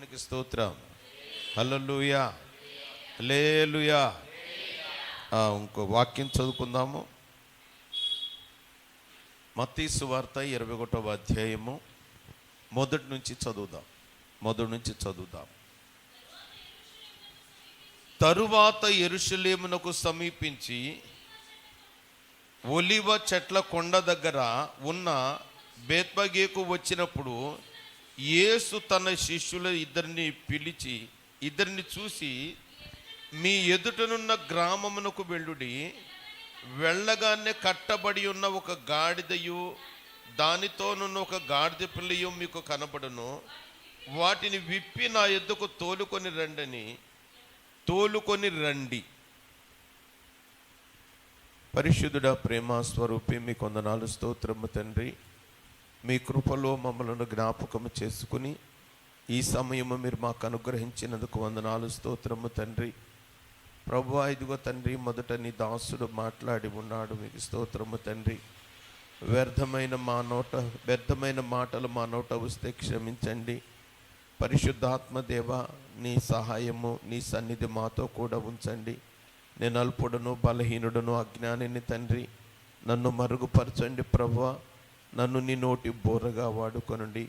దేవునికి స్తోత్రం. హల్లెలూయా, హల్లెలూయా. ఇంకో వాక్యం చదువుకుందాము. మత్తయి సువార్త 21వ అధ్యాయము మొదటి నుంచి చదువుదాం. తరువాత యెరూషలేమునకు సమీపించి ఒలివ చెట్ల కొండ దగ్గర ఉన్న బేత్పగేకు వచ్చినప్పుడు యేసు తన శిష్యుల ఇద్దరిని చూసి, మీ ఎదుటనున్న గ్రామమునకు వెళ్ళుడి, వెళ్ళగానే కట్టబడి ఉన్న ఒక గాడిదయు దానితోనున్న ఒక గాడిద పిల్లయు మీకు కనబడును, వాటిని విప్పి నా ఎద్దుకు తోలుకొని రండి. పరిశుద్ధుడా, ప్రేమ స్వరూపి, మీ కొందనాలు స్తోత్రము తండ్రి. మీ కృపలో మమ్మలను జ్ఞాపకము చేసుకుని ఈ సమయము మీరు మాకు అనుగ్రహించినందుకు వందనాలు, స్తోత్రము తండ్రి. ప్రభువా, ఇదిగో తండ్రి, మొదట నీ దాసుడు మాట్లాడి ఉన్నాడు, మీకు స్తోత్రము తండ్రి. వ్యర్థమైన మాటలు మా నోట వస్తే క్షమించండి. పరిశుద్ధాత్మ దేవ, నీ సహాయము, నీ సన్నిధి మాతో కూడా ఉంచండి. నేను అల్పుడును, బలహీనుడును, అజ్ఞానిని తండ్రి, నన్ను మరుగుపరచండి ప్రభువా. నన్ను నీ నోటి బోరగా వాడుకొనండి.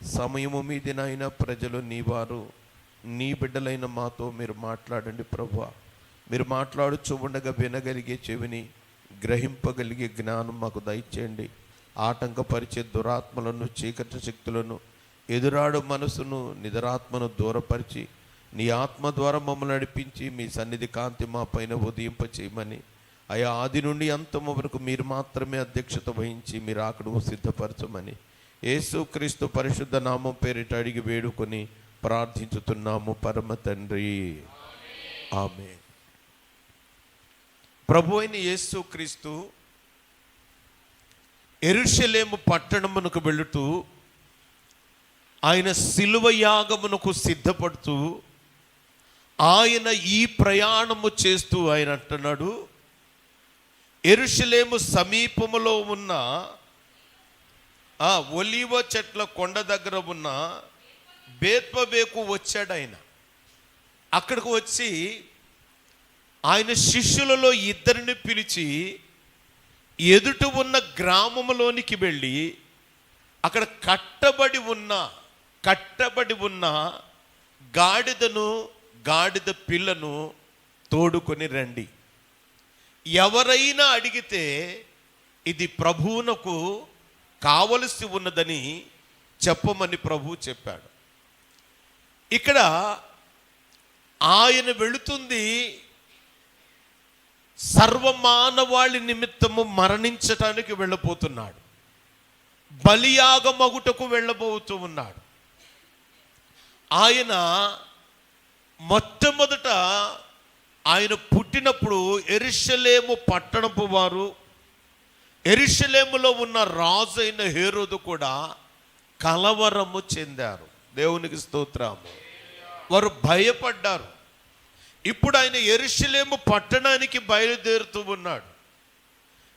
సమయము మీదినైనా ప్రజలు నీవారు, నీ బిడ్డలైన మాతో మీరు మాట్లాడండి ప్రభువా. మీరు మాట్లాడుచూ ఉండగా వినగలిగే చెవిని, గ్రహింపగలిగే జ్ఞానం మాకు దయచేయండి. ఆటంకపరిచే దురాత్మలను, చీకటి శక్తులను, ఎదురాడు మనసును, నిద్రాత్మను దూరపరిచి నీ ఆత్మ ద్వారా మమ్మల్ని నడిపించి మీ సన్నిధి కాంతి మా పైన ఉదయింప చేయమని, అయా ఆది నుండి అంతము వరకు మీరు మాత్రమే అధ్యక్షత వహించి మీరు అక్కడ సిద్ధపరచమని యేసుక్రీస్తు పరిశుద్ధ నామం పేరిట అడిగి వేడుకొని ప్రార్థించుతున్నాము పరమ తండ్రి, ఆమేన్. ప్రభు అయిన యేసుక్రీస్తు యెరూషలేము పట్టణమునకు వెళుతూ ఆయన శిలువ యాగమునకు సిద్ధపడుతూ ఆయన ఈ ప్రయాణము చేస్తూ ఆయన అంటున్నాడు, యెరూషలేము సమీపములో ఉన్న ఒలీవ చెట్ల కొండ దగ్గర ఉన్న బేత్పగేకు వచ్చాడు. ఆయన అక్కడికి వచ్చి ఆయన శిష్యులలో ఇద్దరిని పిలిచి ఎదుట ఉన్న గ్రామములోనికి వెళ్ళి అక్కడ కట్టబడి ఉన్న గాడిదను, గాడిద పిల్లను తోడుకొని రండి. ఎవరైనా అడిగితే ఇది ప్రభువునకు కావలసి ఉన్నదని చెప్పమని ప్రభువు చెప్పాడు. ఇక్కడ ఆయన వెళుతుంది సర్వమానవాళి నిమిత్తము మరణించటానికి వెళ్ళబోతున్నాడు, బలియాగమగుటకు వెళ్ళబోతూ ఉన్నాడు. ఆయన మొట్టమొదట ఆయన పుట్టినప్పుడు యెరూషలేము పట్టణపు వారు, యెరూషలేములో ఉన్న రాజు అయిన హేరోదు కూడా కలవరము చెందారు. దేవునికి స్తోత్రము. వారు భయపడ్డారు. ఇప్పుడు ఆయన యెరూషలేము పట్టణానికి బయలుదేరుతూ ఉన్నాడు.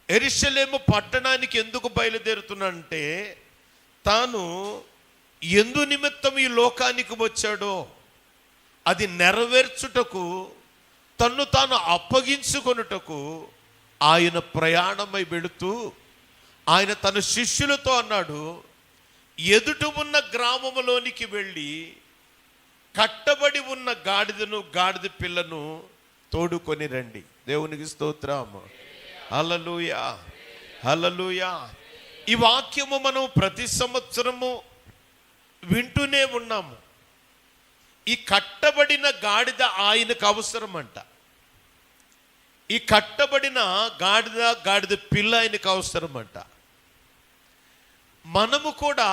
యెరూషలేము పట్టణానికి ఎందుకు బయలుదేరుతున్నాడంటే, తాను ఎందు నిమిత్తం ఈ లోకానికి వచ్చాడో అది నెరవేర్చుటకు, తన్ను తాను అప్పగించుకొనుటకు ఆయన ప్రయాణమై వెళుతూ ఆయన తన శిష్యులతో అన్నాడు, ఎదుట ఉన్న గ్రామములోనికి వెళ్ళి కట్టబడి ఉన్న గాడిదను, గాడిద పిల్లను తోడుకొని రండి. దేవునికి స్తోత్రం. హల్లెలూయా, హల్లెలూయా. ఈ వాక్యము మనం ప్రతి సంవత్సరము వింటూనే ఉన్నాము. ఈ కట్టబడిన గాడిద ఆయనకు అవసరమంట. ఈ కట్టబడిన గాడిద పిల్ల ఆయనకు అవసరమంట. మనము కూడా,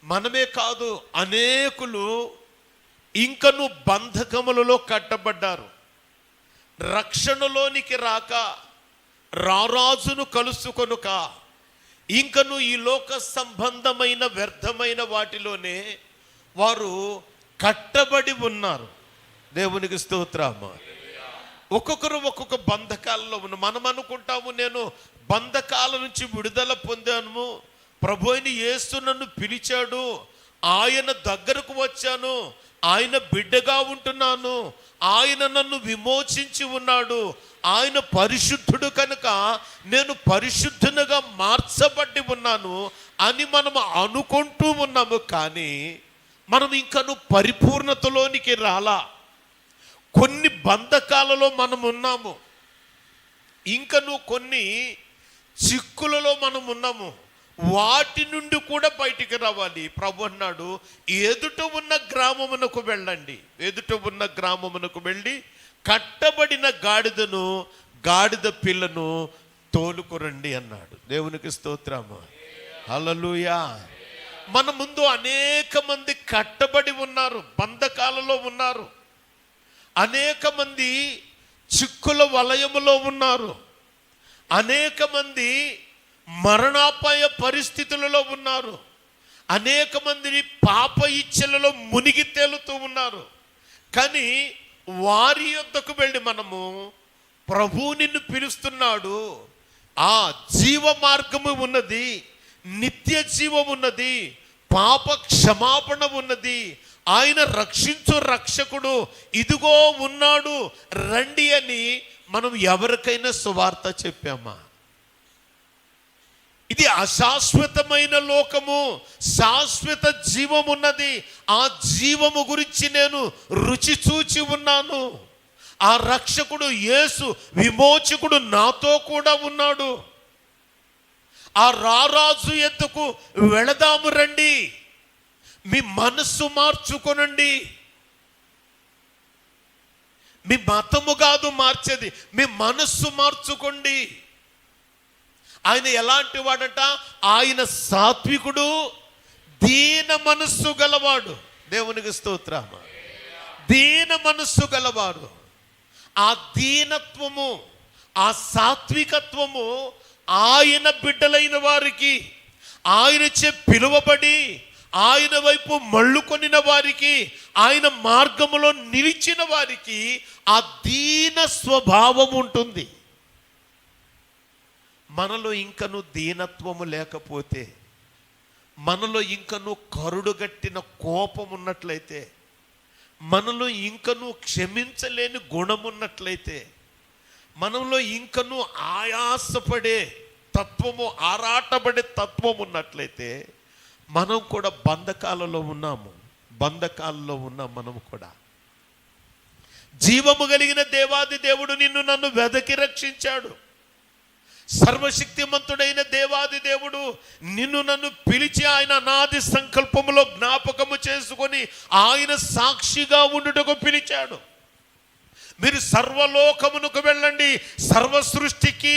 మనమే కాదు, అనేకులు ఇంకను బంధకములలో కట్టబడ్డారు. రక్షణలోనికి రాక, రారాజును కలుసుకొనుక, ఇంకను ఈ లోక సంబంధమైన వ్యర్థమైన వాటిలోనే వారు కట్టబడి ఉన్నారు. దేవునికి స్తోత్రము. ఒక్కొక్కరు ఒక్కొక్క బంధకాలలో ఉన్న. మనం అనుకుంటాము, నేను బంధకాల నుంచి విడుదల పొందాను, ప్రభు అయిన యేసు నన్ను పిలిచాడు, ఆయన దగ్గరకు వచ్చాను, ఆయన బిడ్డగా ఉంటున్నాను, ఆయన నన్ను విమోచించి ఉన్నాడు, ఆయన పరిశుద్ధుడు కనుక నేను పరిశుద్ధునిగా మార్చబడి ఉన్నాను అని మనం అనుకుంటూ ఉన్నాము. కానీ మనం ఇంకను పరిపూర్ణతలోనికి రాలా. కొన్ని బంధకాలలో మనం ఉన్నాము, ఇంకను కొన్ని చిక్కులలో మనం ఉన్నాము. వాటి నుండి కూడా బయటికి రావాలి. ప్రభు అన్నాడు, ఎదుట ఉన్న గ్రామమునకు వెళ్ళండి, ఎదుట ఉన్న గ్రామమునకు వెళ్ళి కట్టబడిన గాడిదను గాడిద పిల్లను తోలుకురండి అన్నాడు. దేవునికి స్తోత్రము, హల్లెలూయా. మన ముందు అనేక మంది కట్టబడి ఉన్నారు, బంధకాలలో ఉన్నారు, అనేక మంది చిక్కుల వలయములో ఉన్నారు, అనేక మంది మరణాపాయ పరిస్థితులలో ఉన్నారు, అనేక మందిని పాప ఇచ్చలలో మునిగి తేలుతూ ఉన్నారు. కానీ వారి యొద్దకు వెళ్ళి మనము, ప్రభువు నిన్ను పిలుస్తున్నాడు, ఆ జీవ మార్గము ఉన్నది, నిత్య జీవం ఉన్నది, పాప క్షమాపణ ఉన్నది, ఆయన రక్షించు రక్షకుడు ఇదిగో ఉన్నాడు, రండి అని మనం ఎవరికైనా సువార్త చెప్పామా? ఇది అశాశ్వతమైన లోకము, శాశ్వత జీవం ఉన్నది. ఆ జీవము గురించి నేను రుచి చూచి ఉన్నాను. ఆ రక్షకుడు యేసు విమోచకుడు నాతో కూడా ఉన్నాడు. ఆ రారాజు ఎద్దుకు వెళదాము రండి, మీ మనస్సు మార్చుకొనండి. మీ మతము కాదు మార్చేది, మీ మనస్సు మార్చుకోండి. ఆయన ఎలాంటి వాడట? ఆయన సాత్వికుడు, దీన మనస్సు గలవాడు. దేవునికి స్తోత్రము. దీన మనస్సు గలవాడు. ఆ దీనత్వము, ఆ సాత్వికత్వము ఆయన బిడ్డలైన వారికి, ఆయనచే పిలువబడి ఆయన వైపు మళ్ళుకొనిన వారికి, ఆయన మార్గములో నిలిచిన వారికి ఆ దీన స్వభావం ఉంటుంది. మనలో ఇంకను దీనత్వము లేకపోతే, మనలో ఇంకను కరుడుగట్టిన కోపం ఉన్నట్లయితే, మనలో ఇంకను క్షమించలేని గుణం ఉన్నట్లయితే, మనలో ఇంకను ఆయాసపడే తత్వము, ఆరాటపడే తత్వం ఉన్నట్లయితే, మనం కూడా బంధకాలలో ఉన్నాము. బంధకాలలో ఉన్నాం మనం కూడా. జీవము కలిగిన దేవాది దేవుడు నిన్ను నన్ను వెదకి రక్షించాడు. సర్వశక్తిమంతుడైన దేవాది దేవుడు నిన్ను నన్ను పిలిచి ఆయన అనాది సంకల్పములో జ్ఞాపకము చేసుకొని ఆయన సాక్షిగా ఉండుటకు పిలిచాడు. మీరు సర్వలోకమునకు వెళ్ళండి, సర్వ సృష్టికి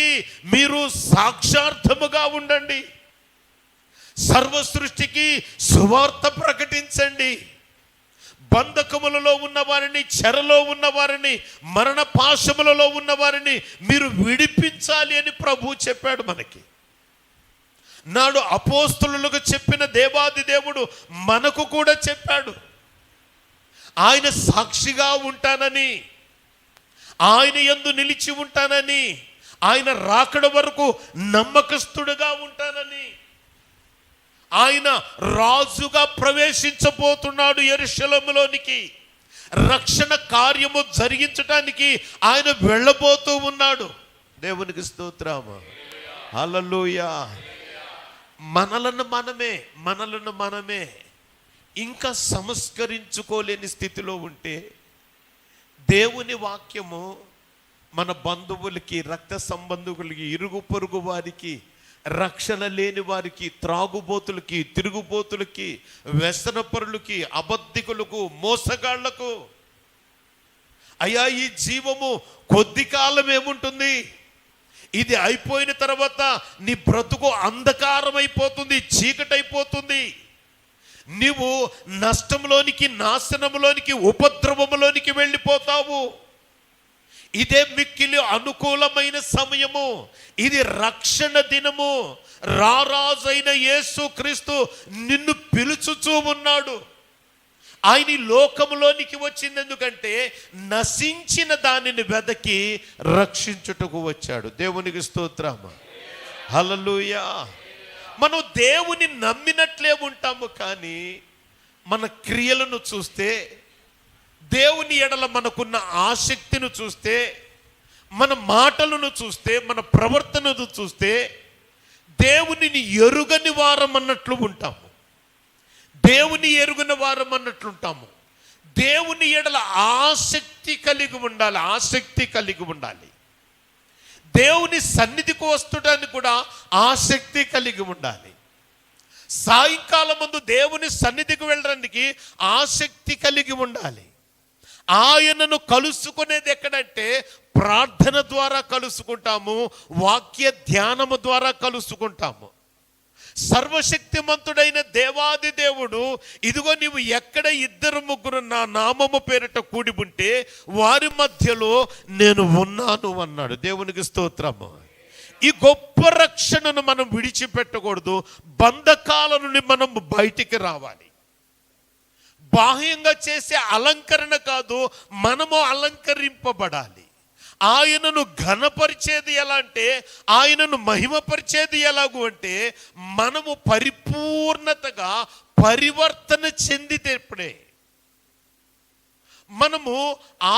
మీరు సాక్షార్థముగా ఉండండి, సర్వ సృష్టికి సువార్త ప్రకటించండి. బంధకములలో ఉన్నవారిని, చెరలో ఉన్నవారిని, మరణ పాశములలో ఉన్నవారిని మీరు విడిపించాలి అని ప్రభువు చెప్పాడు మనకి. నాడు అపోస్తలులకు చెప్పిన దేవాది దేవుడు మనకు కూడా చెప్పాడు. ఆయన సాక్షిగా ఉంటానని, ఆయన యందు నిలిచి ఉంటానని, ఆయన రాకడ వరకు నమ్మకస్తుడుగా ఉంటానని, ఆయన రాజుగా ప్రవేశించబోతున్నాడు యెరూషలేములోనికి. రక్షణ కార్యము జరిగించడానికి ఆయన వెళ్ళబోతూ ఉన్నాడు. దేవునికి స్తోత్రము, హల్లెలూయా. మనలను మనమే ఇంకా సంస్కరించుకోలేని స్థితిలో ఉంటే, దేవుని వాక్యము మన బంధువులకి, రక్త సంబంధువులకి, ఇరుగు పొరుగు వారికి, రక్షణ లేని వారికి, త్రాగుబోతులకి, తిరుగుబోతులకి, వ్యసనపరులకి, అబద్ధికులకు, మోసగాళ్లకు, అయ్యా ఈ జీవము కొద్ది కాలం ఏముంటుంది, ఇది అయిపోయిన తర్వాత నీ బ్రతుకు అంధకారం అయిపోతుంది, చీకటైపోతుంది, నీవు నష్టంలోనికి, నాశనంలోనికి, ఉపద్రవములోనికి వెళ్ళిపోతావు. ఇదే మిక్కిలి అనుకూలమైన సమయము, ఇది రక్షణ దినము. రారాజైన యేసు క్రీస్తు నిన్ను పిలుచుచూ ఉన్నాడు. ఆయన ఈ లోకములోనికి వచ్చింది ఎందుకంటే నశించిన దానిని వెదకి రక్షించుటకు వచ్చాడు. దేవునికి స్తోత్రము, హల్లెలూయా. మనం దేవుని నమ్మినట్లే ఉంటాము, కానీ మన క్రియలను చూస్తే, దేవుని ఎడల మనకున్న ఆసక్తిని చూస్తే, మన మాటలను చూస్తే, మన ప్రవర్తనను చూస్తే దేవునిని ఎరుగని వారం అన్నట్లు ఉంటాము. దేవుని ఎరుగని వారం అన్నట్లు ఉంటాము. దేవుని ఎడల ఆసక్తి కలిగి ఉండాలి. ఆసక్తి కలిగి ఉండాలి. దేవుని సన్నిధికి వస్తుడానికి కూడా ఆసక్తి కలిగి ఉండాలి. సాయంకాలం ముందు దేవుని సన్నిధికి వెళ్ళడానికి ఆసక్తి కలిగి ఉండాలి. ఆయనను కలుసుకునేది ఎక్కడంటే ప్రార్థన ద్వారా కలుసుకుంటాము, వాక్య ధ్యానము ద్వారా కలుసుకుంటాము. సర్వశక్తిమంతుడైన దేవాది దేవుడు, ఇదిగో నీవు ఎక్కడ 2-3 నా నామము పేరిట కూడి ఉంటే వారి మధ్యలో నేను ఉన్నాను అన్నాడు. దేవునికి స్తోత్రము. ఈ గొప్ప రక్షణను మనం విడిచిపెట్టకూడదు. బంధకాల నుండి మనం బయటికి రావాలి. బాహ్యంగా చేసే అలంకరణ కాదు, మనము అలంకరింపబడాలి. ఆయనను ఘనపరిచేది ఎలా అంటే, ఆయనను మహిమపరిచేది ఎలాగూ అంటే, మనము పరిపూర్ణతగా పరివర్తన చెందితేప్పుడే మనము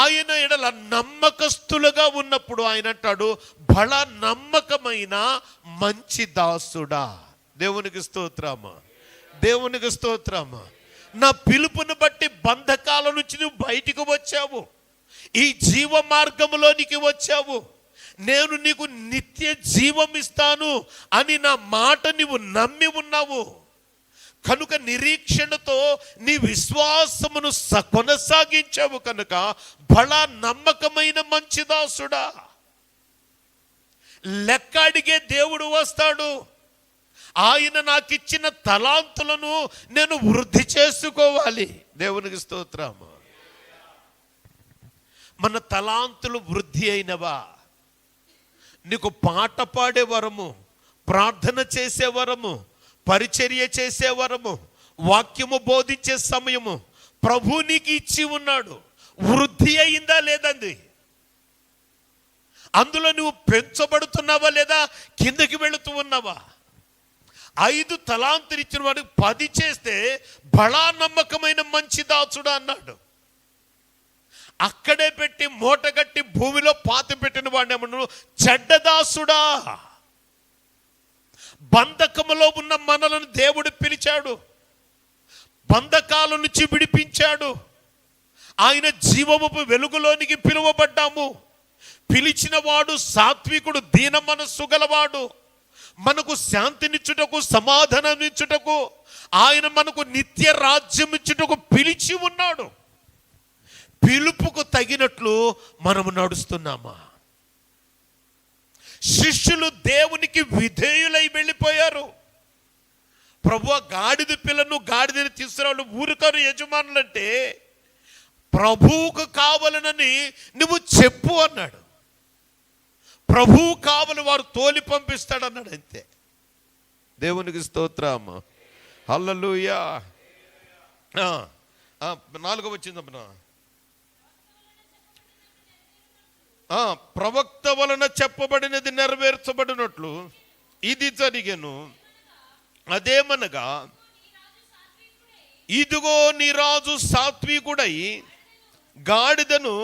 ఆయన ఎడల నమ్మకస్తులుగా ఉన్నప్పుడు ఆయన అంటాడు, బల నమ్మకమైన మంచి దాసుడా. దేవునికి స్తోత్రమా, దేవునికి స్తోత్రమా. నా పిలుపును బట్టి బంధకాల నుంచి నువ్వు బయటికి వచ్చావు, ఈ జీవ మార్గములోనికి వచ్చావు. నేను నీకు నిత్య జీవం ఇస్తాను అని నా మాట నీవు నమ్మి ఉన్నావు కనుక, నిరీక్షణతో నీ విశ్వాసమును కొనసాగించావు కనుక బల నమ్మకమైన మంచి దాసుడా. లెక్క అడిగే దేవుడు వస్తాడు. ఆయన నాకు ఇచ్చిన తలాంతులను నేను వృద్ధి చేసుకోవాలి. దేవునికి స్తోత్రము. మన తలాంతులు వృద్ధి అయినవా? నీకు పాట పాడే వరము, ప్రార్థన చేసే వరము, పరిచర్య చేసే వరము, వాక్యము బోధించే సమయము ప్రభు నీకు ఇచ్చి ఉన్నాడు. వృద్ధి అయిందా లేదండి? అందులో నువ్వు పెంచబడుతున్నావా లేదా కిందకి వెళుతూ ఉన్నావా? 5 తలాంతులు ఇచ్చిన వాడికి 10 చేస్తే బలా నమ్మకమైన మంచి దాసుడు అన్నాడు. అక్కడే పెట్టి మూటగట్టి భూమిలో పాతి పెట్టిన వాడిని ఏమన్నాడు? చెడ్డదాసుడా. బంధకములో ఉన్న మనలను దేవుడు పిలిచాడు, బంధకాల నుంచి విడిపించాడు. ఆయన జీవము వెలుగులోనికి పిలువబడ్డాము. పిలిచిన వాడు సాత్వికుడు, దీన మనస్సు గలవాడు. మనకు శాంతినిచ్చుటకు, సమాధానమిచ్చుటకు, ఆయన మనకు నిత్య రాజ్యం ఇచ్చుటకు పిలిచి ఉన్నాడు. పిలుపుకు తగినట్లు మనము నడుస్తున్నామా? శిష్యులు దేవునికి విధేయులై వెళ్ళిపోయారు. ప్రభువా, గాడిద పిల్లను గాడిదని తీసుకురావాలి ఊరుకారు యజమానులంటే, ప్రభువుకు కావాలనని నువ్వు చెప్పు అన్నాడు. ప్రభువు కావలి వారు తోలి పంపిస్తాడు అన్నాడు. అంతే. దేవునికి స్తోత్రం. హల్లెలూయా. 4వ వచ్చిందమ్మా. ప్రవక్త వలన చెప్పబడినది నెరవేర్చబడినట్లు ఇది జరిగెను. అదేమనగా, ఇదిగో నీ రాజు సాత్వికుడై గాడిదను,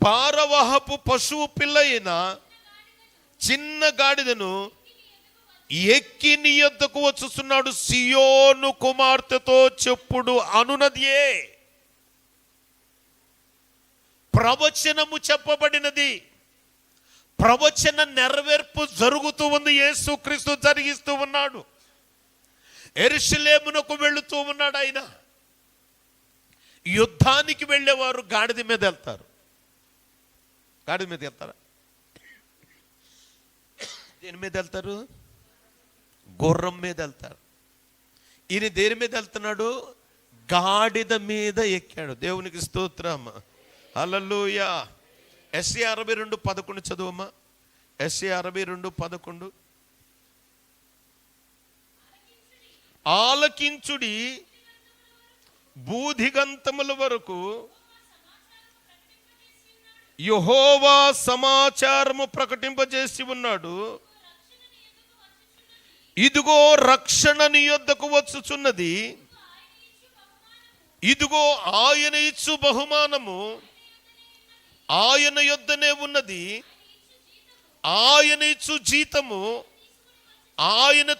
భారవాహపు పశువు పిల్ల అయిన చిన్న గాడిదను ఎక్కి నీ యొద్దకు వచ్చుస్తున్నాడు, సియోను కుమార్తెతో చెప్పుడు అనునదియే. ప్రవచనము చెప్పబడినది, ప్రవచన నెరవేర్పు జరుగుతూ ఉంది. యేసుక్రీస్తు జరిగిస్తూ ఉన్నాడు. యెరూషలేమునకు వెళుతూ ఉన్నాడు. ఆయన యుద్ధానికి వెళ్ళేవారు గాడిద మీద వెళ్తారు. గాడిద మీద వెళ్తారా? దేని మీద వెళ్తారు? గుర్రం మీద వెళ్తారు. ఈయన దేని మీద వెళ్తున్నాడు? గాడిద మీద ఎక్కాడు. దేవునికి స్తోత్రం. హల్లెలూయా. ఎస్ఏ 62:11 చదువమ్మా. ఎస్ఏ 62:11. ఆలకించుడి బూదిగంతముల వరకు యెహోవా సమాచారము ప్రకటింపజేసి ఉన్నాడు. ఇదిగో రక్షణ నీ యొద్దకు వచ్చుచున్నది, ఇదిగో ఆయన ఇచ్చు బహుమానము ఆయన యొద్దనే ఉన్నది, ఆయన ఇచ్చు జీతము ఆయన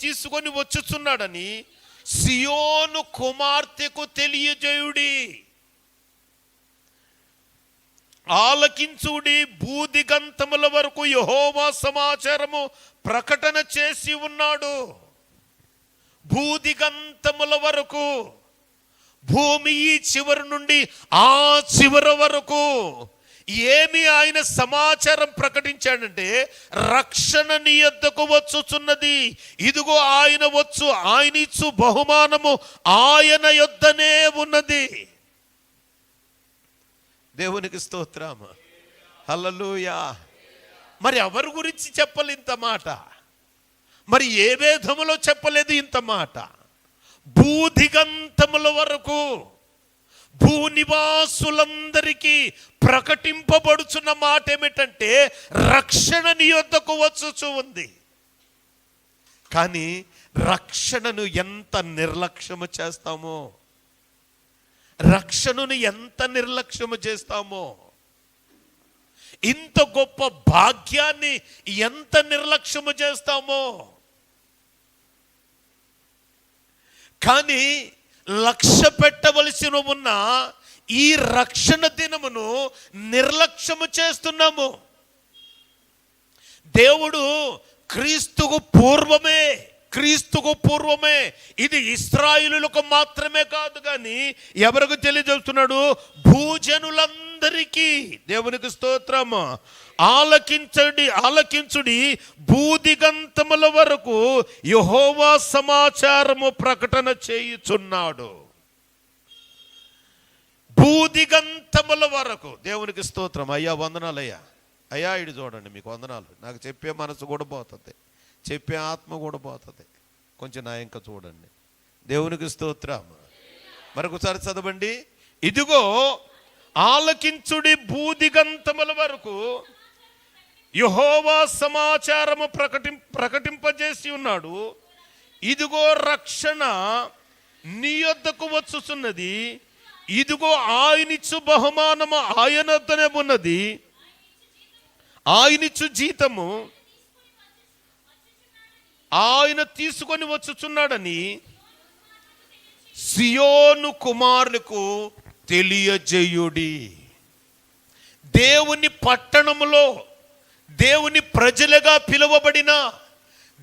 తీసుకొని వచ్చుచున్నాడని సియోను కుమార్తెకు తెలియజేయుడి. ఆలకించుడి, భూదిగంతముల వరకు యెహోవా సమాచారము ప్రకటన చేసి ఉన్నాడు. భూదిగంతముల వరకు, భూమి ఈ చివరి నుండి ఆ చివరి వరకు ఏమి ఆయన సమాచారం ప్రకటించాడంటే, రక్షణ నీ యొద్దకు వచ్చుచున్నది, ఇదిగో ఆయన వచ్చు, ఆయన ఇచ్చు బహుమానము ఆయన యొద్దనే ఉన్నది. దేవునికి స్తోత్రం, హల్లెలూయా. మరి ఎవరి గురించి చెప్పాలి ఇంత మాట? మరి ఏ వేదములో చెప్పలేదు ఇంత మాట? భూదిగంతముల వరకు భూనివాసులందరికీ ప్రకటింపబడుచున్న మాట ఏమిటంటే, రక్షణ నీ యొద్దకు వచ్చుచు ఉంది. కానీ రక్షణను ఎంత నిర్లక్ష్యము చేస్తామో, రక్షణను ఎంత నిర్లక్ష్యము చేస్తామో, ఇంత గొప్ప భాగ్యాన్ని ఎంత నిర్లక్ష్యము చేస్తామో. కానీ లక్ష్య పెట్టవలసి ఉన్న ఈ రక్షణ దినమును నిర్లక్ష్యము చేస్తున్నాము. దేవుడు క్రీస్తుకు పూర్వమే ఇది ఇశ్రాయేలులకు మాత్రమే కాదు, కానీ ఎవరికి తెలియజేస్తున్నాడు? భూజనులందరికీ. దేవునికి స్తోత్రము. ఆలకించుడి, భూదిగంతముల వరకు యెహోవా సమాచారము ప్రకటన చేయుచున్నాడు. భూదిగంతముల వరకు. దేవునికి స్తోత్రం. అయ్యా వందనాలయ్యా. అయ్యా ఇటు చూడండి, మీకు వందనాలు. నాకు చెప్పే మనసు కూడా పోతుంది, చెప్పే ఆత్మ కూడా పోతుంది. కొంచెం నా ఇంకా చూడండి. దేవునికి స్తోత్రం. మరొకసారి చదవండి. ఇదిగో ఆలకించుడి, భూదిగంతముల వరకు యెహోవా సమాచారము ప్రకటింపజేసి ఉన్నాడు. ఇదిగో రక్షణ నీ యొద్దకు వచ్చుచున్నది, ఇదిగో ఆయనిచ్చు బహుమానము ఆయన వద్దనే ఉన్నది, ఆయనిచ్చు జీతము ఆయన తీసుకొని వచ్చుచున్నాడని సియోను కుమారులకు తెలియజేయుడి. దేవుని పట్టణములో దేవుని ప్రజలుగా పిలువబడిన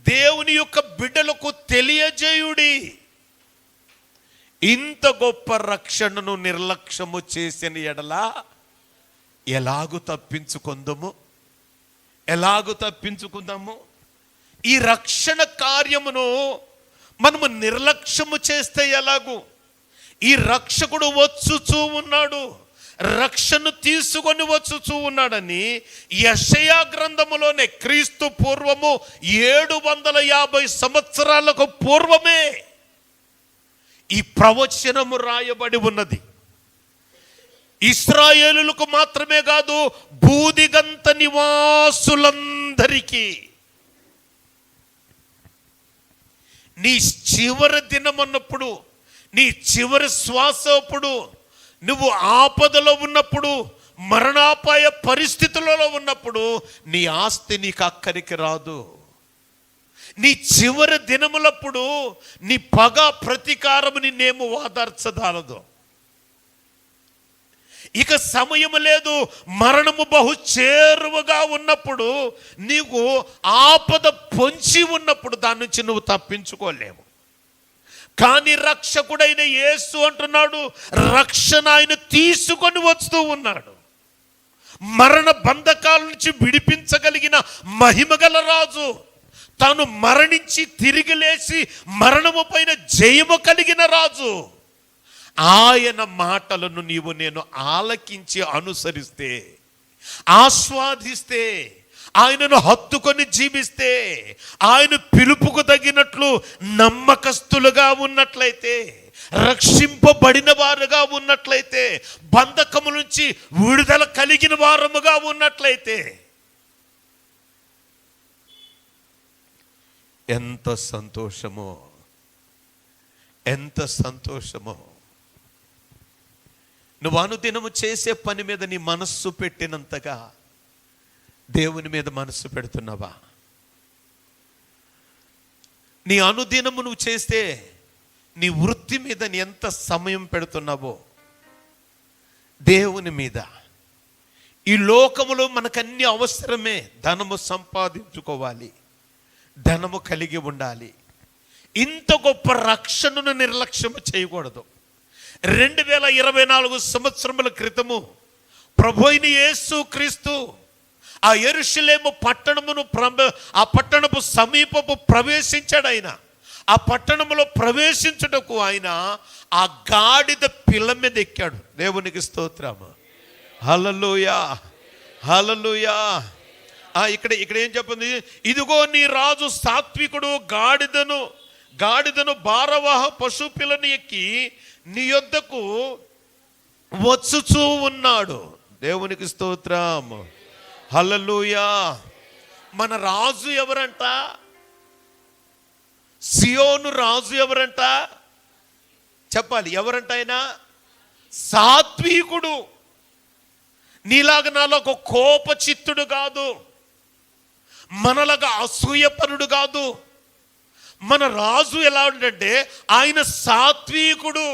దేవుని యొక్క బిడ్డలకు తెలియజేయుడి. ఇంత గొప్ప రక్షణను నిర్లక్ష్యము చేసిన ఎడల ఎలాగు తప్పించుకుందాము? ఈ రక్షణ కార్యమును మనము నిర్లక్ష్యము చేస్తే ఎలాగు? ఈ రక్షకుడు వచ్చుచూ ఉన్నాడు, రక్షణ తీసుకొని వచ్చుచూ ఉన్నాడని యెషయా గ్రంథములోనే క్రీస్తు పూర్వము 750 సంవత్సరాలకు పూర్వమే ఈ ప్రవచనము రాయబడి ఉన్నది. ఇశ్రాయేలులకు మాత్రమే కాదు, భూదిగంత నివాసులందరికీ. నీ చివరి దినమన్నప్పుడు, నీ చివరి శ్వాస అప్పుడు, నువ్వు ఆపదలో ఉన్నప్పుడు, మరణాపాయ పరిస్థితులలో ఉన్నప్పుడు నీ ఆస్తి నీకు అక్కడికి రాదు. నీ చివరి దినములప్పుడు నీ పగ ప్రతీకారము నిన్నేమో వాదార్చదాలదు. ఇక సమయం లేదు, మరణము బహు చేరువగా ఉన్నప్పుడు, నీకు ఆపద పొంచి ఉన్నప్పుడు దాని నుంచి నువ్వు తప్పించుకోలేవు. కానీ రక్షకుడైన యేసు అంటున్నాడు, రక్షణ ఆయన తీసుకొని వస్తూ ఉన్నాడు. మరణ బంధకాల నుంచి విడిపించగలిగిన మహిమగల రాజు, తాను మరణించి తిరిగి లేచి మరణము పైన జయము కలిగిన రాజు. ఆయన మాటలను నీవు నేను ఆలకించి అనుసరిస్తే, ఆస్వాదిస్తే, ఆయనను హత్తుకొని జీవిస్తే, ఆయన పిలుపుకు తగినట్లు నమ్మకస్తులుగా ఉన్నట్లయితే, రక్షింపబడిన వారుగా ఉన్నట్లయితే, బంధకము నుంచి విడుదల కలిగిన వారముగా ఉన్నట్లయితే, ఎంత సంతోషమో, ఎంత సంతోషమో. నువ్వు అనుదినము చేసే పని మీద నీ మనస్సు పెట్టినంతగా దేవుని మీద మనస్సు పెడుతున్నావా? నీ అనుదినము నువ్వు చేస్తే నీ వృత్తి మీద నీ ఎంత సమయం పెడుతున్నావో దేవుని మీద. ఈ లోకములో మనకన్నీ అవసరమే. ధనము సంపాదించుకోవాలి, ధనము కలిగి ఉండాలి. ఇంత గొప్ప రక్షణను నిర్లక్ష్యం చేయకూడదు. 2024 సంవత్సరముల క్రితము ప్రభు అయిన యేసు క్రీస్తు ఆ యెరూషలేము పట్టణమును ఆ పట్టణపు సమీపము ప్రవేశించాడు. ఆయన ఆ పట్టణములో ప్రవేశించుటకు ఆయన ఆ గాడిద పిల్ల మీద ఎక్కాడు. దేవునికి స్తోత్రము. హల్లెలూయా, హల్లెలూయా. ఇక్కడ ఏం చెప్పింది? ఇదిగో నీ రాజు సాత్వికుడు గాడిదను భారవాహ పశు పిల్లని ఎక్కి నీ యొద్దకు వచ్చుచూ ఉన్నాడు. దేవునికి స్తోత్రం. హల్లెలూయా. మన రాజు ఎవరంట? సియోను రాజు ఎవరంట? చెప్పాలి. ఎవరంట ఆయన? సాత్వికుడు. నీలాగా నాలో ఒక కోపచిత్తుడు కాదు, మనలాగా అసూయపరుడు కాదు. మన రాజు ఎలా ఉండంటే ఆయన సాత్వికుడు.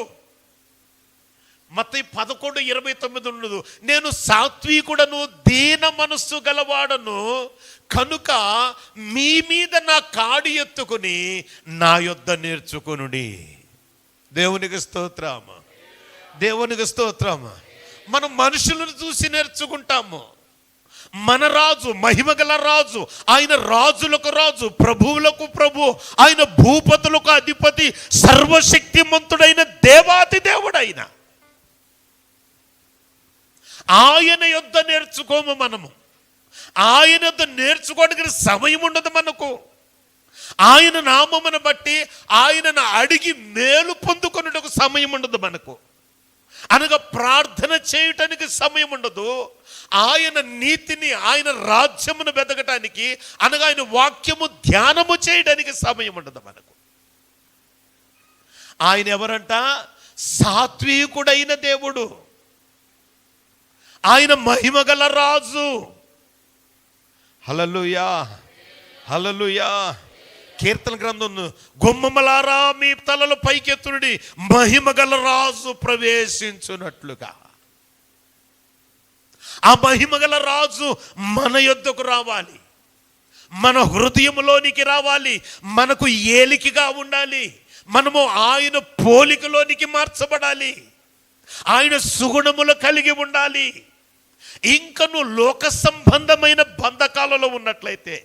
మత్తయి 11:29 ఉన్నది, నేను సాత్వికుడను, దీన మనస్సు గలవాడను కనుక మీ మీద నా కాడి ఎత్తుకుని నా యొద్ద నేర్చుకొనుడి. దేవునికి స్తోత్రం, దేవునికి స్తోత్రం. మనం మనుషులను చూసి నేర్చుకుంటాము. మన రాజు మహిమగల రాజు, ఆయన రాజులకు రాజు, ప్రభువులకు ప్రభు, ఆయన భూపతులకు అధిపతి, సర్వశక్తిమంతుడైన దేవాతి దేవుడైన ఆయన యొద్ద నేర్చుకోము. మనము ఆయన యొద్ద నేర్చుకోవడానికి సమయం ఉండదు మనకు. ఆయన నామమును బట్టి ఆయనను అడిగి మేలు పొందుకొనుటకు సమయం ఉండదు మనకు. అనగా ప్రార్థన చేయటానికి సమయం ఉండదు. ఆయన నీతిని, ఆయన రాజ్యమును వెతకటానికి, అనగా ఆయన వాక్యము ధ్యానము చేయడానికి సమయం ఉండదు మనకు. ఆయన ఎవరంట? సాత్వికుడైన దేవుడు, ఆయన మహిమగల రాజు. హల్లెలూయా, హల్లెలూయా. కీర్తన గ్రంథం, గుమ్మములారా మీ తలలు పైకెత్తుడి, మహిమగల రాజు ప్రవేశించున్నట్లుగా. ఆ మహిమగల రాజు మన యొద్దకు రావాలి, మన హృదయంలోనికి రావాలి, మనకు ఏలికగా ఉండాలి. మనము ఆయన పోలికలోనికి మార్చబడాలి, ఆయన సుగుణములు కలిగి ఉండాలి. ఇంకా నువ్వు లోక సంబంధమైన బంధకాలలో ఉన్నట్లయితే,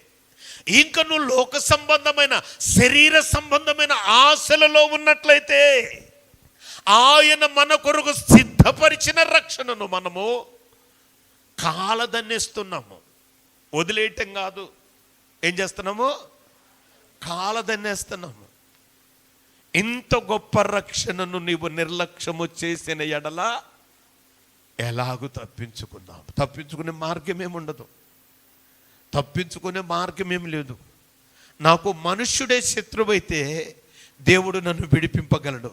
ఇంకా నువ్వు లోక సంబంధమైన శరీర సంబంధమైన ఆశలలో ఉన్నట్లయితే, ఆయన మన కొరకు సిద్ధపరిచిన రక్షణను మనము కాలదన్నేస్తున్నాము. వదిలేయటం కాదు. ఏం చేస్తున్నాము? కాలదన్నేస్తున్నాము. ఇంత గొప్ప రక్షణను నీవు నిర్లక్ష్యము చేసిన ఎడల ఎలాగూ తప్పించుకున్నాము? తప్పించుకునే మార్గం ఏముండదు, తప్పించుకునే మార్గం ఏమి లేదు. నాకు మనుష్యుడే శత్రువైతే దేవుడు నన్ను విడిపింపగలడు.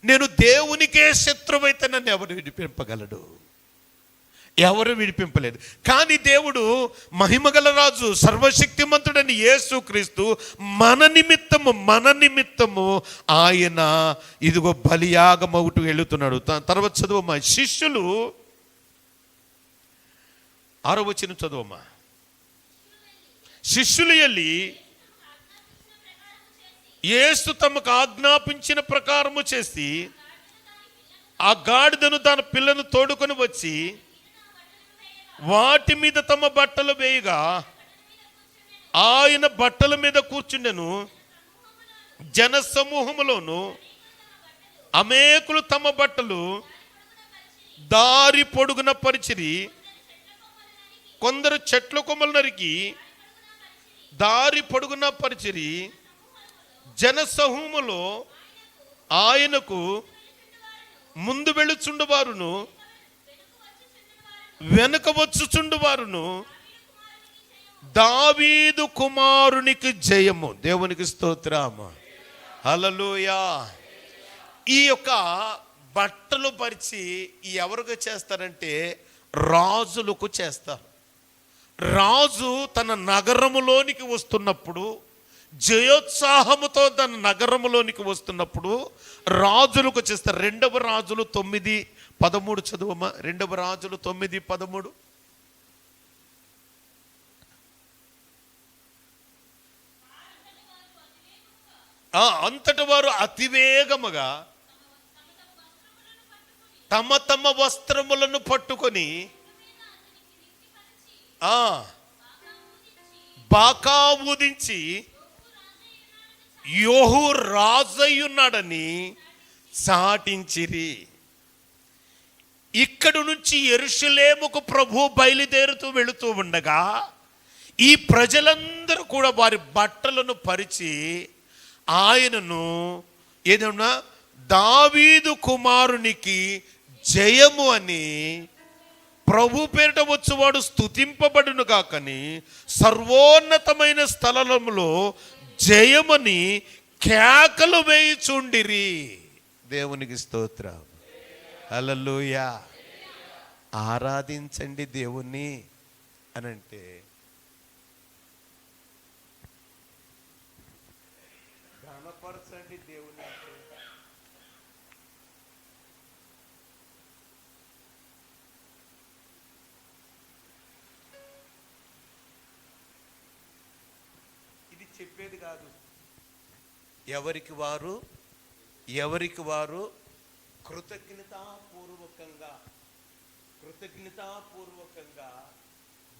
నేను దేవునికే శత్రువైతే నన్ను ఎవరు విడిపింపగలడు? ఎవరు విడిపింపలేదు. కానీ దేవుడు మహిమగల రాజు, సర్వశక్తిమంతుడని యేసు క్రీస్తు మన నిమిత్తము ఆయన ఇదిగో బలియాగమవుతూ వెళుతున్నాడు. తర్వాత చదువమ్మా. శిష్యులు 6వ వచనం చదువమ్మా. శిష్యులు వెళ్ళి యేసు తమకు ఆజ్ఞాపించిన ప్రకారము చేసి ఆ గాడిదను దాని పిల్లను తోడుకొని వచ్చి వాటి మీద తమ బట్టలు వేయగా ఆయన బట్టల మీద కూర్చుండెను. జన సమూహములోను అనేకులు తమ బట్టలు దారి పొడుగున పరిచిరి. కొందరు చెట్ల కొమ్మలు నరికి దారి పొడుగున పరిచిరి. జన సమూహములో ఆయనకు ముందు వెళుచుండువారును వెనుక వచ్చుచుండువారును దావీదు కుమారునికి జయము. దేవునికి స్తోత్రము. హల్లెలూయా. ఈ యొక్క బట్టలు పరిచి ఎవరికి చేస్తారంటే రాజులకు చేస్తారు. రాజు తన నగరములోనికి వస్తున్నప్పుడు, జయోత్సాహముతో తన నగరములోనికి వస్తున్నప్పుడు రాజులకు చేస్తారు. 2వ రాజులు 9:13 చదువమ్మా. 2వ రాజులు 9:13. అంతటి వారు అతివేగముగా తమ తమ వస్త్రములను పట్టుకొని బాకా ఊదించి యోహు రాజయ్యున్నాడని చాటించిరి. ఇక్కడి నుంచి యెరూషలేముకు ప్రభు బయలుదేరుతూ వెళుతూ ఉండగా ఈ ప్రజలందరూ కూడా వారి బట్టలను పరిచి ఆయనను ఏదన్నా దావీదు కుమారునికి జయము అని, ప్రభు పేరిట వచ్చువాడు స్తుతింపబడును కాకని, సర్వోన్నతమైన స్థలములో జయమని కేకలు వేయుచుండిరి. దేవునికి స్తోత్రం. హల్లెలూయా. ఆరాధించండి దేవుణ్ణి అనంటే ఘనపరచండి దేవుని. ఇది చెప్పేది కాదు. ఎవరికి వారు కృతజ్ఞతాపూర్వకంగా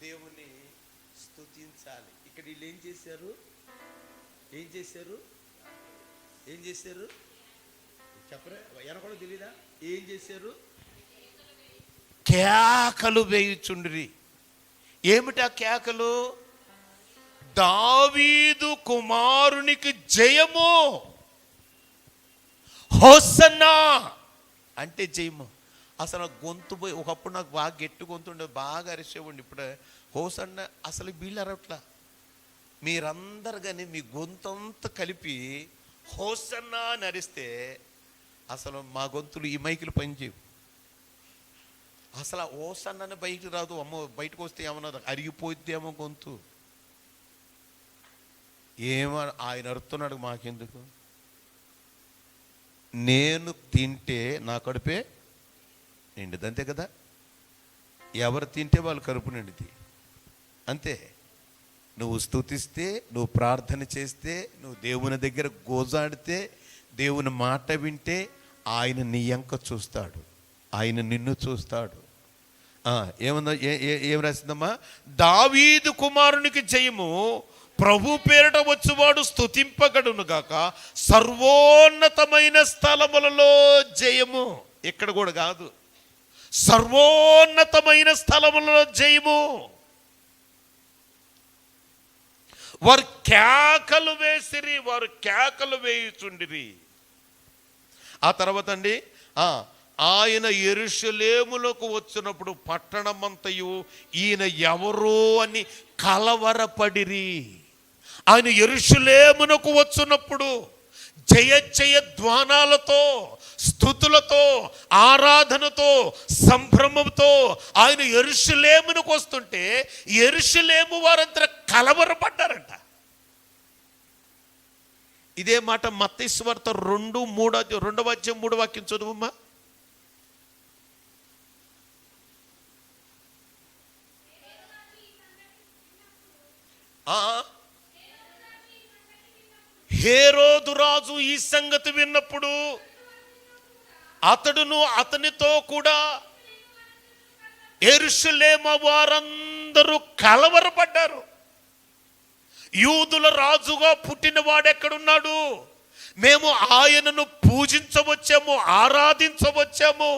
దేవుని స్తుతించాలి. ఇక్కడ వీళ్ళు ఏం చేశారు చెప్పరా? ఎనకూడదు తెలీదా? ఏం చేశారు? కేకలు వేయుచుండ్రి. ఏమిటా కేకలు? దావీదు కుమారునికి జయము, హోసన్నా అంటే జయము. అసలు గొంతు పోయి, ఒకప్పుడు నాకు బాగా గట్టి గొంతు ఉండేది, బాగా అరిసేవాడిని. ఇప్పుడు హోసన్న అసలు వీళ్ళు అరవట్లా. మీరందరు కానీ మీ గొంతంతా కలిపి హోసన్నా అని అరిస్తే అసలు మా గొంతులు ఈ మైకులు పనిచేయవు. అసలు హోసన్నని బయటకు రాదు. అమ్మో, బయటకు వస్తే ఏమన్నా అరిగిపోద్దేమో గొంతు. ఆయన అరుతున్నాడు, మాకెందుకు? నేను తింటే నా కడుపే నిండిది, అంతే కదా. ఎవరు తింటే వాళ్ళు కడుపు నిండిది, అంతే. నువ్వు స్తుతిస్తే, నువ్వు ప్రార్థన చేస్తే, నువ్వు దేవుని దగ్గర గోజాడితే, దేవుని మాట వింటే ఆయన నీ యంక చూస్తాడు, ఆయన నిన్ను చూస్తాడు. ఏమన్నా ఏం రాసిందమ్మా? దావీదు కుమారునికి జయము, ప్రభు పేరిట వచ్చువాడు స్తుతింపగడును గాక, సర్వోన్నతమైన స్థలములలో జయము. ఇక్కడ కూడా కాదు, సర్వోన్నతమైన స్థలములలో జయము. వారు కేకలు వేసిరి, వారు కేకలు వేయుచుండిరి. ఆ తర్వాత అండి, ఆయన యెరూషలేములకు వచ్చినప్పుడు పట్టణమంతయు ఈయన ఎవరో అని కలవరపడిరి. ఆయన యెరూషలేమునకు వచ్చినప్పుడు జయ జయ ధ్వానాలతో, స్తుతులతో, ఆరాధనతో, సంభ్రమంతో ఆయన యెరూషలేమునకు వస్తుంటే యెరూషలేము వారంతా కలవరపడ్డారంట. ఇదే మాట మత్తయి సువార్త 2:3 చదువమ్మా. హేరోదు రాజు ఈ సంగతి విన్నప్పుడు అతడును అతనితో కూడా యెరూషలేము వారందరూ కలవరపడ్డారు. యూదుల రాజుగా పుట్టిన వాడెక్కడున్నాడు? మేము ఆయనను పూజించవచ్చాము, ఆరాధించవచ్చాము,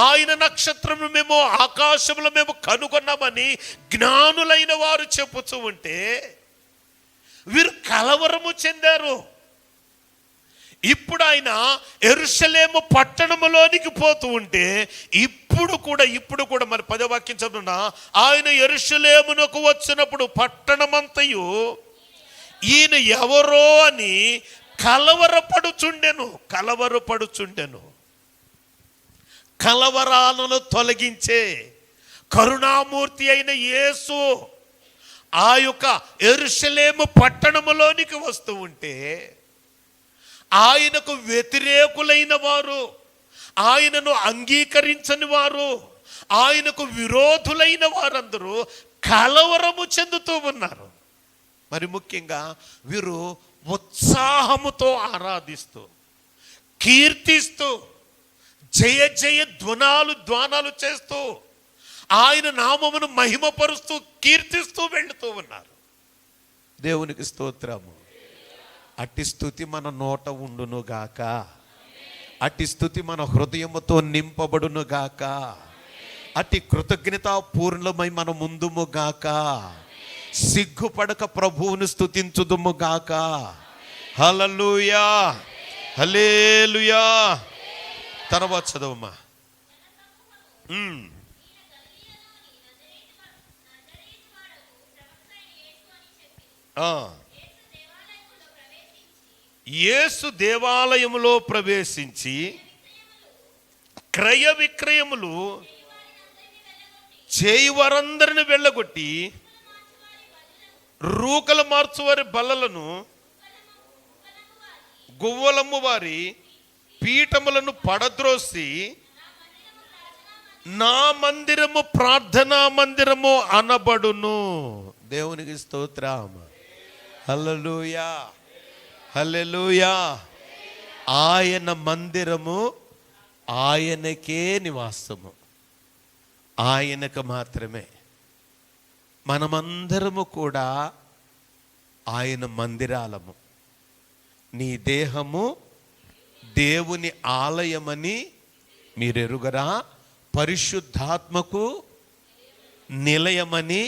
ఆయన నక్షత్రము మేము ఆకాశంలో మేము కనుగొన్నామని జ్ఞానులైన వారు చెప్పుతూ ఉంటే వీరు కలవరము చెందారు. ఇప్పుడు ఆయన యెరూషలేము పట్టణములోనికి పోతూ ఉంటే ఇప్పుడు కూడా మరి 10వ వాక్యం చదువునా, ఆయన యెరూషలేమునకు వచ్చినప్పుడు పట్టణమంతయు ఈయన ఎవరో అని కలవరపడుచుండెను. కలవరాలను తొలగించే కరుణామూర్తి అయిన యేసు ఆ యొక్క యెరూషలేము పట్టణములోనికి వస్తూ ఉంటే ఆయనకు వ్యతిరేకులైన వారు, ఆయనను అంగీకరించని వారు, ఆయనకు విరోధులైన వారందరూ కలవరము చెందుతూ ఉన్నారు. మరి ముఖ్యంగా వీరు ఉత్సాహముతో ఆరాధిస్తూ, కీర్తిస్తూ, జయ జయ ధ్వానాలు చేస్తూ, ఆయన నామమును మహిమపరుస్తూ, కీర్తిస్తూ వెళుతూ ఉన్నారు. దేవునికి స్తోత్రము. అట్టి స్తుతి మన నోట ఉండును గాక, అట్టి స్తుతి మన హృదయముతో నింపబడును గాక, అట్టి కృతజ్ఞతా పూర్ణమై మన ముందుము గాక, సిగ్గుపడక ప్రభువును స్తుతించుదుము గాక. హల్లెలూయా, హల్లెలూయా. తర్వాత చదవమ్మా. యేసు దేవాలయములో ప్రవేశించి క్రయ విక్రయములు చేయువారందరిని వెళ్ళగొట్టి రూకలు మార్చువారి బల్లలను, గువ్వలమ్ము వారి పీఠములను పడద్రోసి నా మందిరము ప్రార్థనా మందిరము అనబడును. దేవునికి స్తోత్రం. హల్లెలూయా, హల్లెలూయా. ఆయన మందిరము ఆయనకే నివాసము, ఆయనకు మాత్రమే. మనమందరము కూడా ఆయన మందిరాలము. నీ దేహము దేవుని ఆలయమని మీరెరుగరా? పరిశుద్ధాత్మకు నిలయమని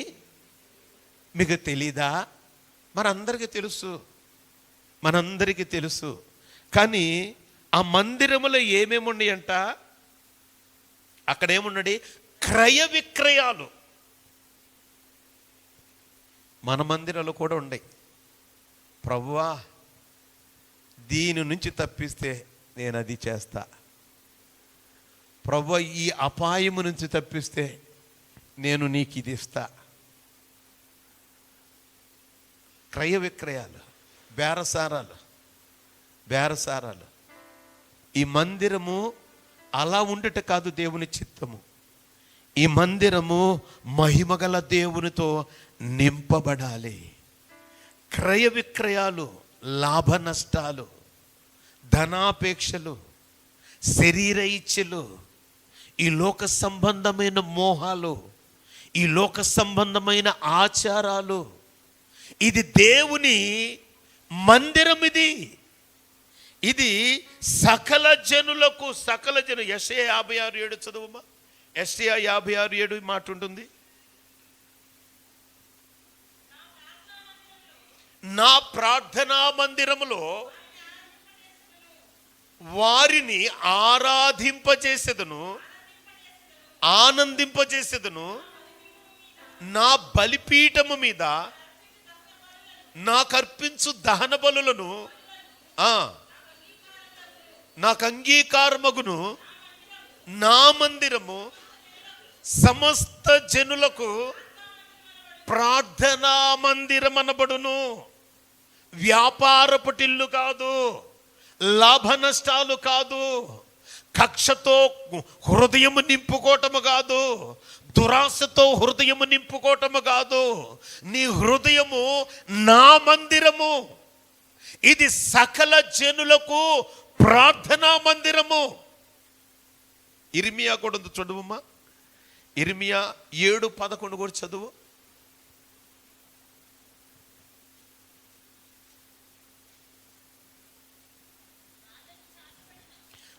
మీకు తెలీదా? మనందరికీ తెలుసు. కానీ ఆ మందిరములో ఏమేమి ఉన్నాయంట? అక్కడ ఏమున్నాడు? క్రయ విక్రయాలు. మన మందిరాలు కూడా ఉన్నాయి. ప్రభువా, దీని నుంచి తప్పిస్తే నేను అది చేస్తా. ప్రభువా, ఈ అపాయము నుంచి తప్పిస్తే నేను నీకు ఇది ఇస్తా. క్రయ విక్రయాలు, బేరసారాలు. ఈ మందిరము అలా ఉండుట కాదు దేవుని చిత్తము. ఈ మందిరము మహిమగల దేవునితో నింపబడాలి. క్రయ విక్రయాలు, లాభ నష్టాలు, ధనాపేక్షలు, శరీర ఇచ్ఛలు, ఈ లోక సంబంధమైన మోహాలు, ఈ లోక సంబంధమైన ఆచారాలు, ఇది దేవుని మందిరం. ఇది సకల జనులకు, యెషయా 56:7 చదువుమా. యెషయా 56:7 మాట ఉంటుంది. నా ప్రార్థనా మందిరములో వారిని ఆనందింపజేసేదను. నా బలిపీఠము మీద నాకు అర్పించు దహన బలులను నాకు అంగీకారమగును. నా మందిరము సమస్త జనులకు ప్రార్థనా మందిరం అనబడును. వ్యాపారపుటిల్లు కాదు, లాభ నష్టాలు కాదు, కక్షతో హృదయము నింపుకోవటము కాదు, దురాశతో హృదయము నింపుకోవటము కాదు. నీ హృదయము నా మందిరము. ఇది సకల జనులకు ప్రార్థనా మందిరము. ఇర్మియా కూడా ఉంది, చదువుమ్మా. ఇర్మియా 7:11 కూడా చదువు.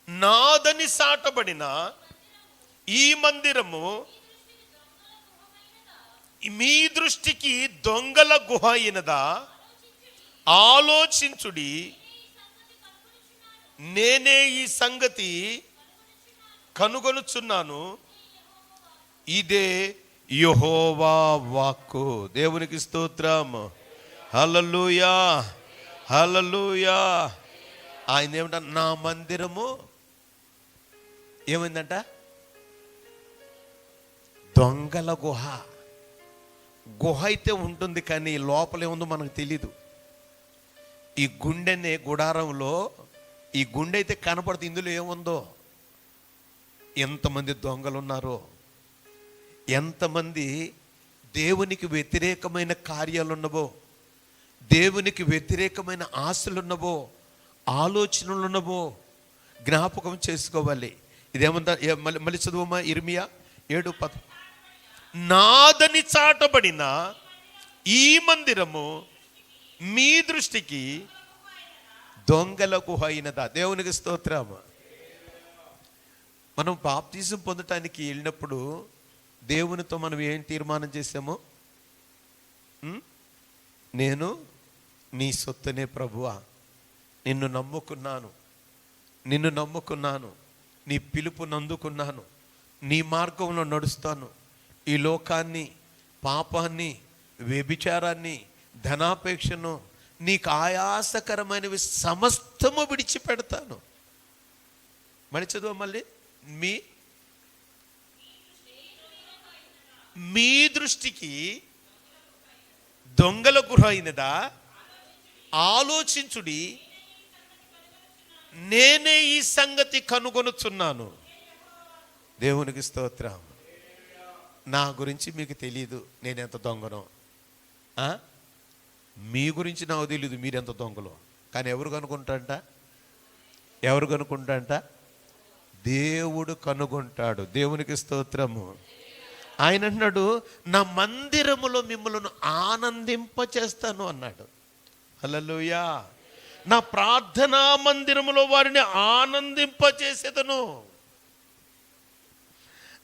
నాదని సాటబడిన ఈ మందిరము మీ దృష్టికి దొంగల గుహ అయినదా? ఆలోచించుడి. నేనే ఈ సంగతి కనుగొనుచున్నాను, ఇదే యెహోవా వాక్కు. దేవునికి స్తోత్రం. హల్లెలూయా, హల్లెలూయా. ఆయన ఏమంట, నా మందిరము ఏమైందంట, దొంగల గుహ. గుహ అయితే ఉంటుంది, కానీ లోపల ఏముందో మనకు తెలీదు. ఈ గుండెనే గుడారంలో, ఈ గుండె అయితే కనపడుతుంది, ఇందులో ఏముందో. ఎంతమంది దొంగలు ఉన్నారో, ఎంతమంది దేవునికి వ్యతిరేకమైన కార్యాలు ఉన్నవో, దేవునికి వ్యతిరేకమైన ఆశలు ఉన్నవో, ఆలోచనలు ఉన్నవో జ్ఞాపకం చేసుకోవాలి. ఇదేమంతా మళ్ళీ చదువమ్మా, ఇర్మియా 7:10. నాదని చాటబడిన ఈ మందిరము మీ దృష్టికి దొంగల గుహ అయినదా? దేవునికి స్తోత్రం. మనం బాప్తిజం పొందటానికి వెళ్ళినప్పుడు దేవునితో మనం ఏం తీర్మానం చేసాము? నేను నీ సొత్తునే ప్రభువా, నిన్ను నమ్ముకున్నాను, నీ పిలుపును అందుకున్నాను, నీ మార్గంలో నడుస్తాను, ఈ లోకాన్ని, పాపాన్ని, వ్యభిచారాన్ని, ధనాపేక్షను, నీకు ఆయాసకరమైనవి సమస్తము విడిచిపెడతాను. మళ్ళీ చదువు, మళ్ళీ మీ దృష్టికి దొంగల గుహ అయినదా? ఆలోచించుడి, నేనే ఈ సంగతి కనుగొనుచున్నాను. దేవునికి స్తోత్రం. నా గురించి మీకు తెలీదు, నేనెంత దొంగనో. మీ గురించి నాకు తెలీదు, మీరెంత దొంగలో. కానీ ఎవరు కనుక్కుంటాడంట? దేవుడు కనుగొంటాడు. దేవునికి స్తోత్రము. ఆయన అన్నాడు, నా మందిరములో మిమ్మల్ని ఆనందింపచేస్తాను అన్నాడు. హల్లెలూయా. నా ప్రార్థనా మందిరములో వారిని ఆనందింపచేసేదను.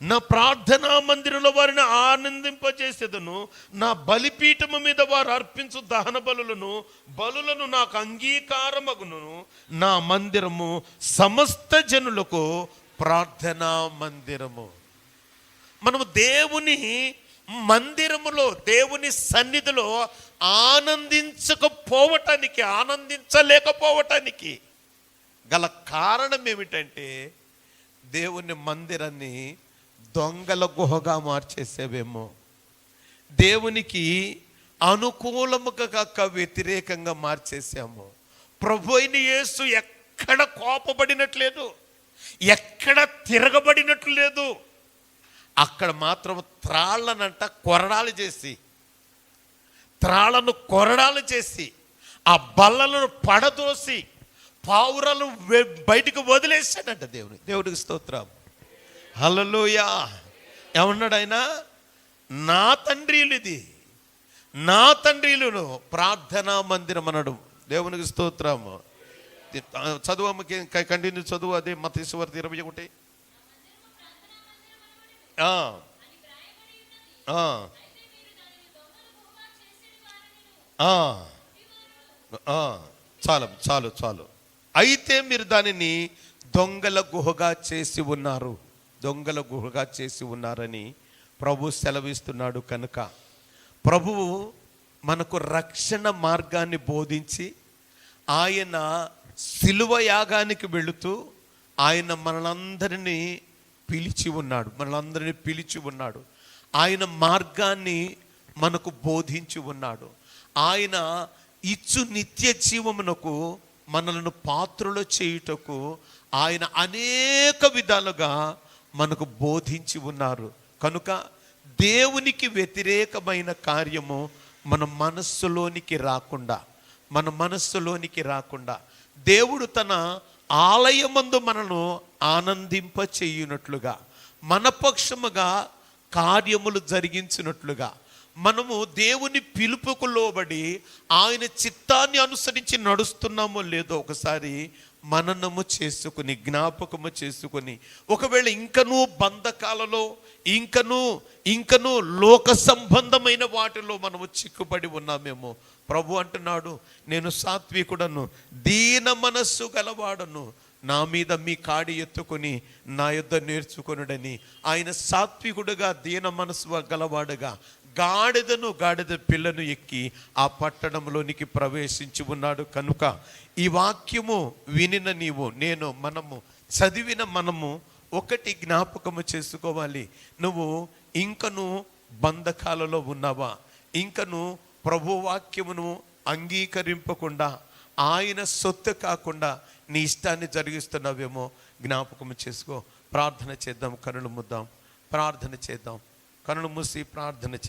నా ప్రార్థనా మందిరంలో వారిని ఆనందింపచేసేదను. నా బలిపీఠము మీద వారు అర్పించు దహన బలులను నాకు అంగీకారమగును. నా మందిరము సమస్త జనులకు ప్రార్థనా మందిరము. మనము దేవుని మందిరములో, దేవుని సన్నిధిలో ఆనందించలేకపోవటానికి గల కారణం ఏమిటంటే, దేవుని మందిరాన్ని దొంగల గుహగా మార్చేసేవేమో, దేవునికి అనుకూలముగా కాక వ్యతిరేకంగా మార్చేసాము. ప్రభు అయిన యేసు ఎక్కడ కోపపడినట్లేదు, ఎక్కడ తిరగబడినట్లు లేదు. అక్కడ మాత్రం త్రాళ్ళను కొరడాలు చేసి ఆ బల్లలను పడదోసి పావురాలు బయటకు వదిలేశాడంట. దేవుడికి స్తోత్రం. హల్లెలూయా. ఏమన్నాడు ఆయన? నా తండ్రిలు ప్రార్థనా మందిరం అన్నాడు. దేవునికి స్తోత్రం. చదువు, కంటిన్యూ చదువు. అదే మత్తయి సువార్త 21. చాలు. అయితే మీరు దానిని దొంగల గుహగా చేసి ఉన్నారని ప్రభు సెలవిస్తున్నాడు. కనుక ప్రభువు మనకు రక్షణ మార్గాన్ని బోధించి, ఆయన సిలువ యాగానికి వెళుతూ ఆయన మనలందరినీ పిలిచి ఉన్నాడు. ఆయన మార్గాన్ని మనకు బోధించి ఉన్నాడు. ఆయన ఇచ్చు నిత్య జీవమునకు మనలను పాత్రలు చేయుటకు ఆయన అనేక విధాలుగా మనకు బోధించి ఉన్నారు. కనుక దేవునికి వ్యతిరేకమైన కార్యము మన మనస్సులోనికి రాకుండా దేవుడు తన ఆలయమందు మనను ఆనందింప చేయునట్లుగా, మన పక్షముగా కార్యములు జరిగించినట్లుగా, మనము దేవుని పిలుపుకు లోబడి ఆయన చిత్తాన్ని అనుసరించి నడుస్తున్నామో లేదో ఒకసారి మననము చేసుకుని, జ్ఞాపకము చేసుకుని, ఒకవేళ ఇంకనూ బంధకాలలో, ఇంకనూ లోక సంబంధమైన వాటిలో మనము చిక్కుబడి ఉన్నామేమో. ప్రభు అంటున్నాడు, నేను సాత్వికుడను, దీన మనస్సు గలవాడను, నా మీద మీ కాడి ఎత్తుకొని నా యొద్ద నేర్చుకొనుడని. ఆయన సాత్వికుడుగా దీన మనసు గలవాడుగా గాడిద పిల్లను ఎక్కి ఆ పట్టణంలోనికి ప్రవేశించి ఉన్నాడు. కనుక ఈ వాక్యము వినిన నీవు, నేను, మనము చదివిన మనము ఒకటి జ్ఞాపకము చేసుకోవాలి. నువ్వు ఇంకను బంధకాలలో ఉన్నావా? ఇంకను ప్రభు వాక్యమును అంగీకరింపకుండా, ఆయన సొత్తు కాకుండా నీ ఇష్టాన్ని జరిగిస్తున్నావేమో జ్ఞాపకం చేసుకో. ప్రార్థన చేద్దాం, కనులు ముద్దాం, ప్రార్థన చేద్దాం, కనులు మూసి ప్రార్థన చేద్దాం.